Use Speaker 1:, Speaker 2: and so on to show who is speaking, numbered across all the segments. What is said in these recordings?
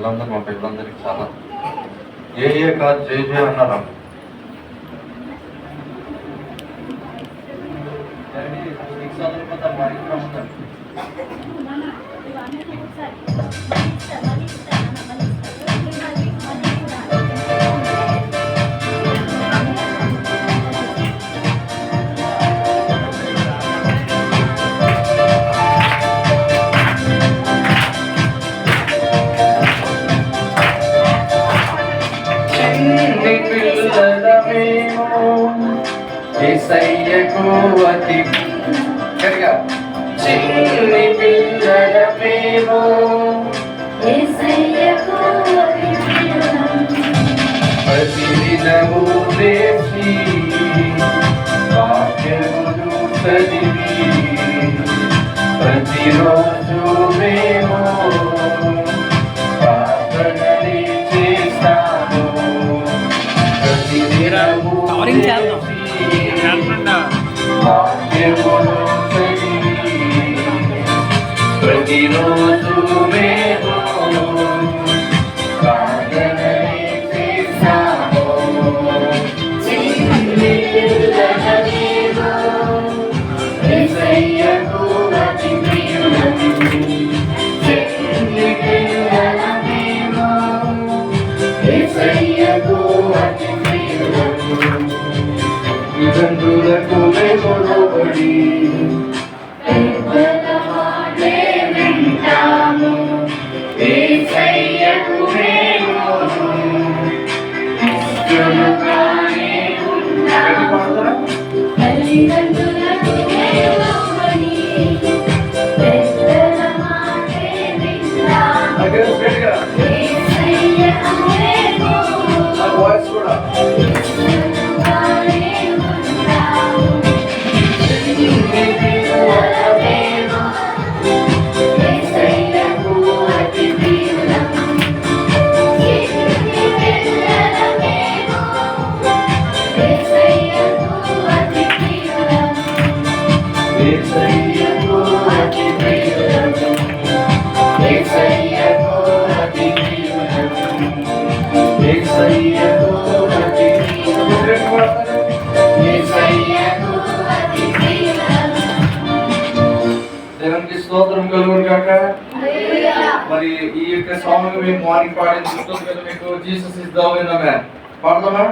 Speaker 1: వీళ్ళందరూ మా పిల్లలందరికీ చాలా ఏ కాదు జయ అన్నారా. యేసయ్యకు అతి గట్టిగా చిన్ని పిల్లల ప్రేమ యేసయ్యకు అతి ప్రతిదినము లేచి వాక్యమును చదివి ప్రతిరోజు మేము ప్రార్థనలు చేస్తాము. ప్రతిదినము ప్రతిరోజు మేము తండ్రులకు మెమొరబడి వింటాము. యేసయ్యకు వాయిస్ కూడా దేవునికి స్తోత్రం కలుగును గాక. మరి ఈ యొక్క సాంగ్ మేము మార్నింగ్ పాడింది గుర్తుంది కదా మీకు, Jesus is the way the man. పాడదామా?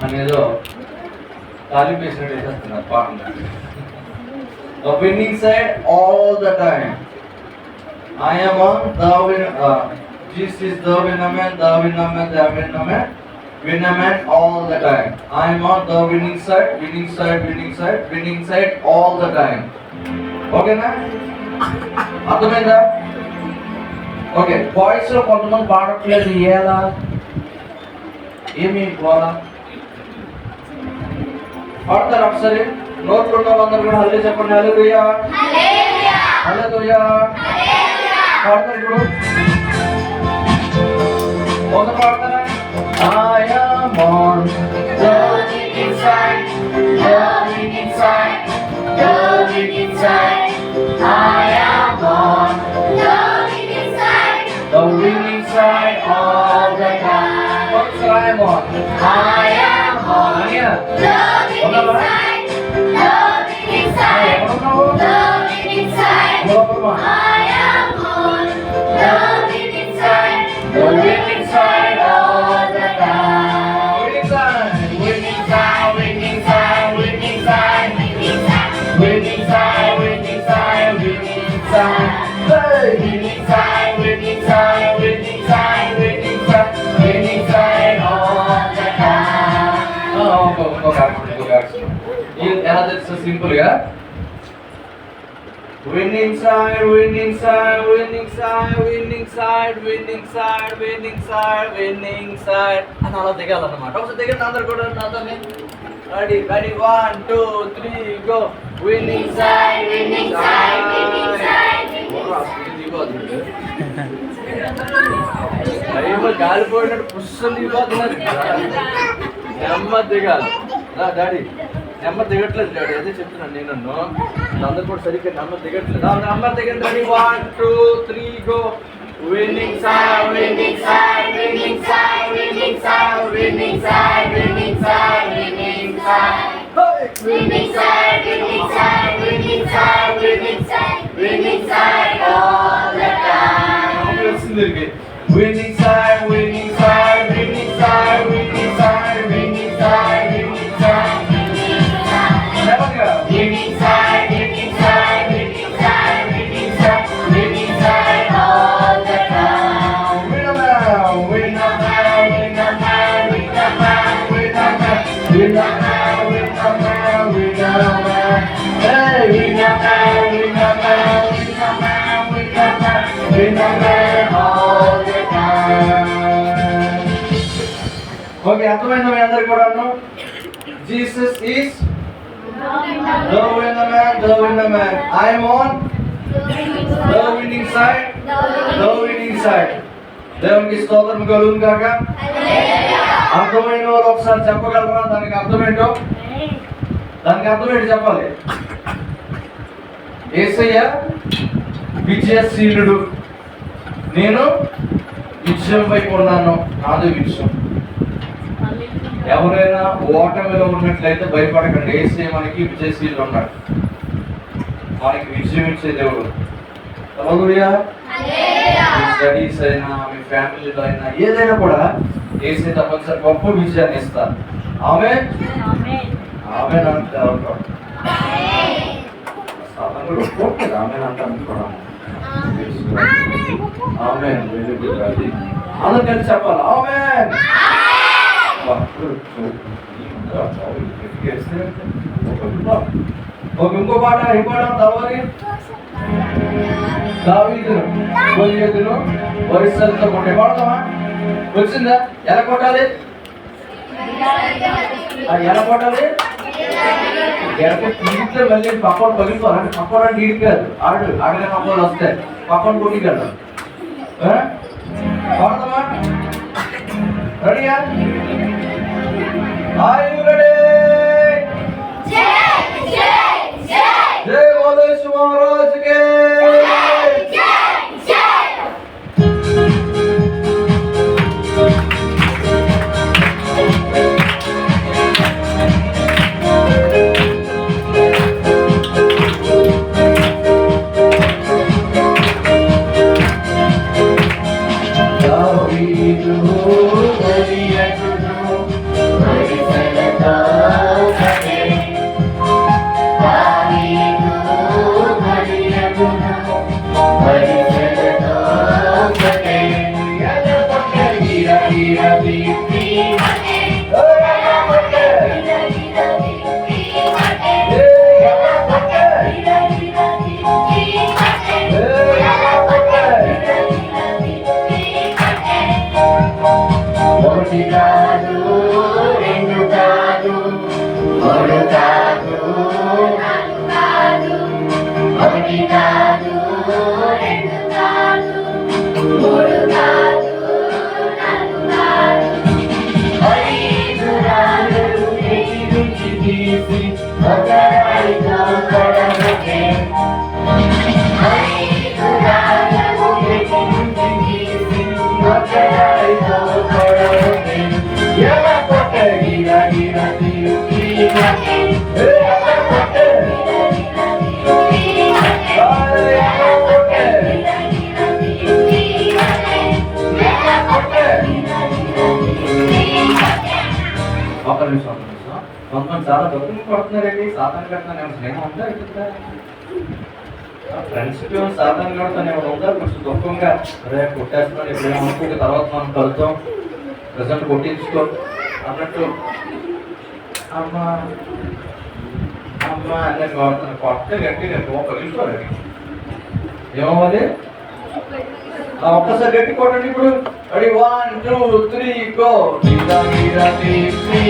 Speaker 1: అనేదో తాలింపు వేసినట్టు వేసేస్తున్నారు పాట. The winning side all the time. I am on the winner. Jesus is the winner man, the winner man, the winner man. Winner man all the time. I am on the winning side, winning side, winning side, winning side all the time. ఓకేనా? అర్థమైందా? Okay, boys లో కొంతమంది పాడట్లేదు. ఎలా ఏమి పోలా పాడతారు ఒకసారి? నోట్లు ఉన్న వాళ్ళందరూ కూడా హల్లెలూయా చెప్పండి. హల్లెలూయా, హల్లెలూయా. పాడతారు ఇప్పుడు. ఒకసారి పాడతారా? I am on the winning side, the winning side, the winning side. I am on the winning side, the winning side all the time. What's I am on? I am on the winning side, the winning side, the winning side. I am on the winning side, the winning side all the time. Winning side, winning side, winning side, winning side, winning side, winning side, winning side, winning side. Hey, winning side, winning side, winning side, winning side, winning side all the time. Go back. ఎలా తెలుసు simple గా? Winning side, winning side, winning side, winning side, winning side, winning side, winning side. అని అలా దిగాలన్నమాట. ఒకసారి దిగండి అందరు కూడా నాతోనే. Ready 1 2 3 go. Winning side, winning side, winning side. అయ్యో గాలిపోయినట్టు పుష్పం దిగిపోతున్నారు. నెమ్మది దిగాలి. డాడీ నెమ్మది దిగట్లేదు డాడీ, అదే చెప్తున్నాను నేను. అందరు కూడా సరిగ్గా నెమ్మది దిగట్లేదు. నెమ్మది దిగండి. 1 2 3 go. Winning side, winning side, winning side, winning side, winning side, winning side, winning side. Winning side, winning side, winning side, winning side, winning side all the time. Winning side, winning side, winning side, winning side, winning side, winning side. Winning side, winning side, winning side, winning side, winning side all the time. Winner man, winner man, winner man, winner man, winner man, winner man, winner man, winner man. Hey, winner man, winner man, winner man, winner man, winner man all the time. Okay, అర్థమైందా మీ అందరికి కూడాను? Jesus is the winner man, the winner man. I am on the winning side, the winning side. దేవునికి స్తోత్రం కలుగును గాక. అర్థమైన వారు ఒకసారి చెప్పగలరా దానికి అర్థమేంటో? దానికి అర్థమేంటి చెప్పాలి? యేసయ్య విజయశీలుడు, నేను విజయం వైపు ఉన్నాను. నాది విజయం. ఎవరైనా ఓటమిలో ఉన్నట్లయితే భయపడకండి. యేసయ్య మనకి విజయశీలుడు ఉన్నాడు. మనకి విజయం ఇచ్చే దేవుడు. హల్లెలూయా. మీ స్టడీస్ అయినా మీ ఫ్యామిలీలో అయినా ఏదైనా కూడా యేసయ్య తప్పనిసరి గొప్ప విజయాన్ని ఇస్తారు. ఆమేన్. ఆమేన్ అంటే సాధారణంగా ఒప్పుకోలేదు. ఆమేన్ అంటే అనుకోవడం. ఆమేన్. Very good. అది అందరూ కలిసి చెప్పాలి. ఆమేన్. ఇంకో పాట ఈ పాట తలవారి దావీదును గొలియాతును వరిసలతో కొట్టే పాడతామా? వచ్చిందా? ఎలా కొట్టాలి? ఎలా కొట్టాలి? ఎడకి తీరితే మళ్ళీ పక్కన పగిలిపోవాలి. అంటే పక్కన అంటే ఈడు కాదు, ఆడనే పక్కన వస్తాయి. పక్కన కొట్టి కదా పాడతామా? రెడీయా? Are you ready? जय बोले महाराज के।
Speaker 2: Happy
Speaker 1: మూడు కాదు నాలుగు కాదు ఐదు రాళ్ళు రుచి తీసి ఒక రాయితో కొడవకే ఐదు రాళ్ళు రుచి తీసి ఒక రాయితో కొడవకే ఎలా కొట్ట గిరా గిరా తీరుకి ఒక నిమిషం కొంతమంది చాలా దొంగలు కొడుతున్నారండి సాధారణ కట్టిన స్నేహం ఉందా ఇక్కడ ఫ్రెండ్షిప్ సాధారణ కడతాను ఏమైనా ఉందా కొంచెం దుఃఖంగా అదే కొట్టేస్తున్నాను ఇప్పుడు ఏమనుకుంటే తర్వాత మనం కలుద్దాం ప్రజెంట్ కొట్టించుకో అన్నట్టు అమ్మ అమ్మ అనేది వాడుతున్నాను కొట్టే గట్టిగా పగిలిపోలేదు ఏమవ్వాలి ఒక్కసారి గట్టి కొట్టండి ఇప్పుడు రెడీ 1 2 3 గో గిరా గిరా తీసి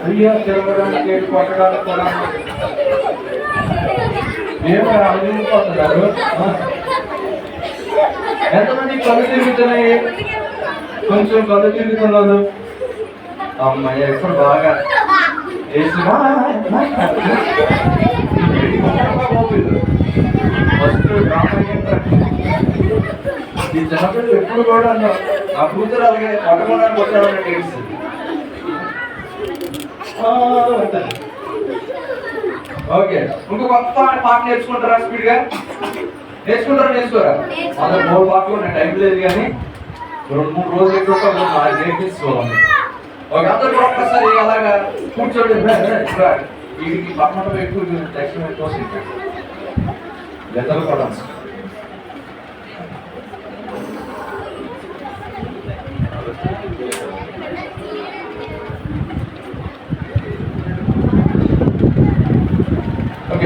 Speaker 1: అయ్యో తిరగడానికి కొట్టడానికి కూడా ఏమో అడిగిపోతున్నారు ఎంతమంది కళ్ళు తిరుగుతున్నాయి కొంచెం కళ్ళు తిరుగుతున్నారు అమ్మాయి ఎప్పుడు బాగా వేసినా ఫస్ట్ ఈ చిన్నపిల్లలు ఎప్పుడు కూడా ఆ కూతురు అలాగే కొట్టడానికి వచ్చాడని తెలుస్తుంది ఓకే ఇంకో కొత్త పాట నేర్చుకుంటారా స్పీడ్గా నేర్చుకుంటారా నేర్చుకోరా అందులో 3 పాటలు నాకు టైం లేదు కానీ 2-3 రోజులు ఎక్కువ నేర్పించుకోవాలి ఓకే అందరూ కూడా ఒక్కసారి అలాగా కూర్చోండి వీడికి పక్కన ఎక్కువ టెక్స్ట్ కోసం గతలు కూడా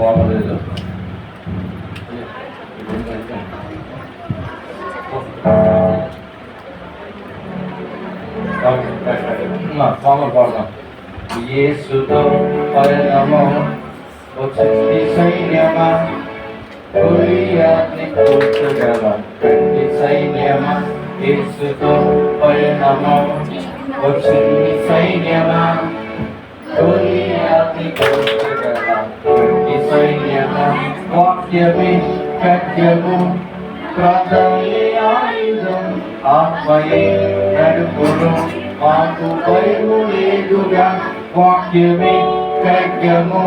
Speaker 2: బాగోలేదు. మామూలు పాడదాం. యేసుతో పయనము వచ్చింది సైన్యమా, గొలియాత్ని కూర్చగల కంటి సైన్యమా. యేసుతో పయనము వచ్చింది సైన్యమా, గొలియాత్ని కూర్చగల కంటి సైన్యమా. వాక్యమే ఖడ్గము, ప్రార్థనే ఆయుధం, ఆత్మయే నడుపును, మాకు భయము లేదుగా. వాక్యమే ఖడ్గము,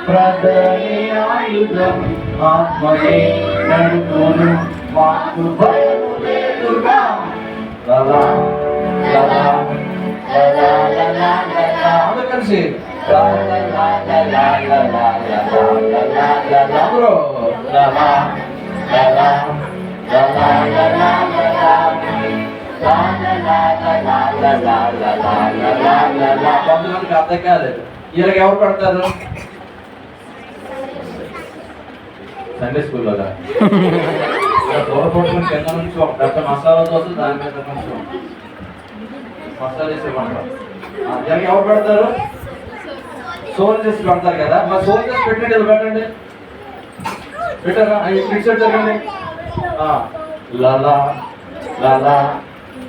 Speaker 2: ప్రార్థనే ఆయుధం, ఆత్మయే నడుపును, మాకు భయము లేదుగా. లలా లలా లలా లలా లలా అందరూ కలిసి లలా లలా లలా లలా లలా లలా బ్రో లలా లలా లలా లలా లలా కొంతమందికి అర్థం కాలేదు. వీళ్ళకి ఎవరు పడతారు? సండే స్కూల్లో తోడపడుకుని కింద నుంచి ఒక పెద్ద మసాలా దోశ, దాని మీద కొంచెం మసాలా వేసి పడతారు. వీళ్ళకి ఎవరు పెడతారు? సోల్జర్స్ పెడతారు కదా. మరి సోల్జర్స్ పెట్టండి, ఇలా పెట్టండి. పెట్టారా? ఫిక్స్ పెట్టండి. లలా లలా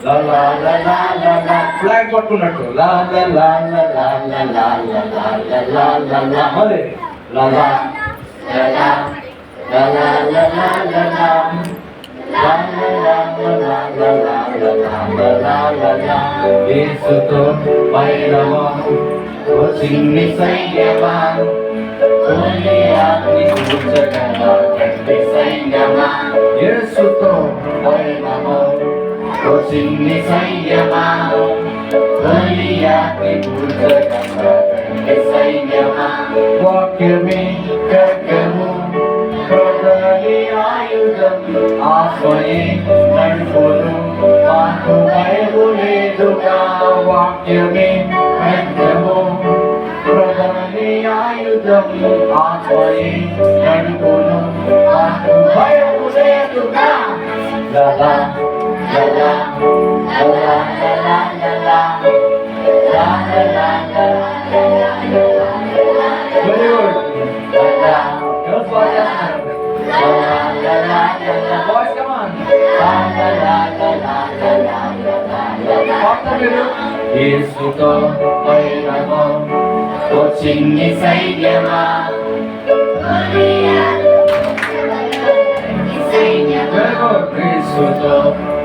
Speaker 2: లలా లలా లలా ఫ్లాగ్ పట్టుకున్నట్టు లా లలా లలా లలా లలా లలా లలా మరి లలా లలా లలా లలా లలా యేసుతో పయనము వచ్చింది సైన్యమా, గొలియాత్ని కూర్చగల కంటి సైన్యమా. యేసుతో పయనము వచ్చింది సైన్యమా, గొలియాత్ని కూర్చగల కంటి సైన్యమా. వాక్యమే ఖడ్గము, ప్రార్థనే ఆయుధం, ఆత్మయే నడుపును, మాకు భయము లేదుగా. వాక్యమే ఖడ్గము, ప్రార్థనే ఆయుధం, ఆత్మయే నడుపును, మాకు భయము లేదుగా. లలా లలా లలా లలా లలా లలా లలా. Very good. లలా girls బాగా చేస్తున్నారు. లలా లలా లలా boys come on. లలా లలా లలా లలా పాడతారు మీరు. యేసుతో పయనము వచ్చింది సైన్యమా, యేసుతో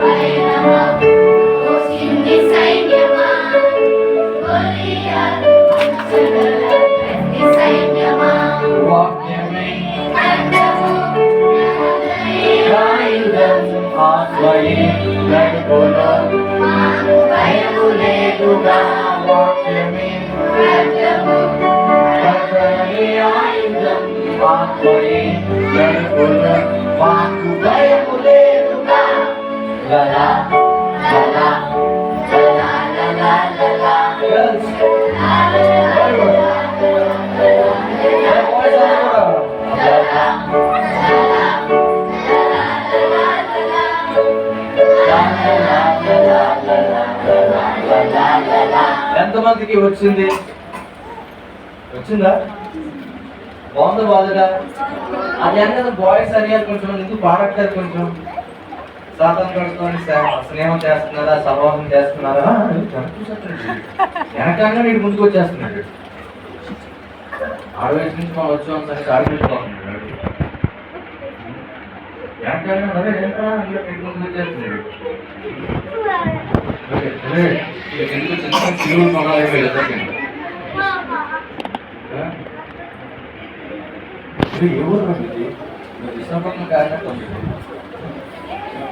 Speaker 2: పయనము వచ్చింది సైన్యమా, వాక్యమే ఆయుధం, ఆత్మయే నడుపును, భయము లేదుగా. వాక్యమే ప్రార్థనే ఆయుధం, ఆత్మయే నడుపును, మాకు భయము లేదుగా. లలా లలా లలా లలా లలా. Girls. Very good. Boys are ఎంతమందికి వచ్చింది? వచ్చిందా? బాగుందా బాగుందా? అది అనేది బాయ్స్ అడిగారు కొంచెం, ఎందుకు పాడట్లేదు కొంచెం. సాధన కడుకొని స్నేహం చేస్తున్నారా, సహవాసం చేస్తున్నారా? వెనకంగా నీకు ముందుకు వచ్చేస్తున్నాడు. ఆడవేసి నుంచి మనం వచ్చాం సరే ఆడవేసిపోతున్నాడు. వెనకంగా అదే నీకు ముందుకు వచ్చేస్తున్నాడు. ఎందుకు చిన్న పిల్లలు మొదలైపోయి ఎవరు విశాఖపట్నం కారణం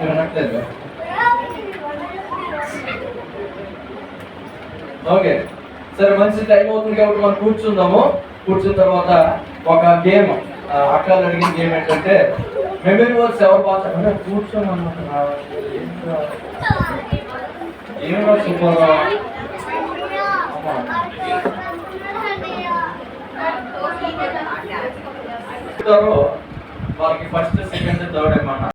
Speaker 2: వినట్లేదు. ఓకే సరే, మంచి టైం అవుతుంది కాబట్టి మనం కూర్చుందాము. కూర్చున్న తర్వాత ఒక గేమ్, అక్కలు అడిగిన గేమ్ ఏంటంటే మెమరీ వర్డ్స్ ఎవరు పాత్ర కూర్చొని అన్నమాట. ఏం సూపర్
Speaker 3: వారికి ఫస్ట్ సెకండ్ థర్డ్ ఏమన్నా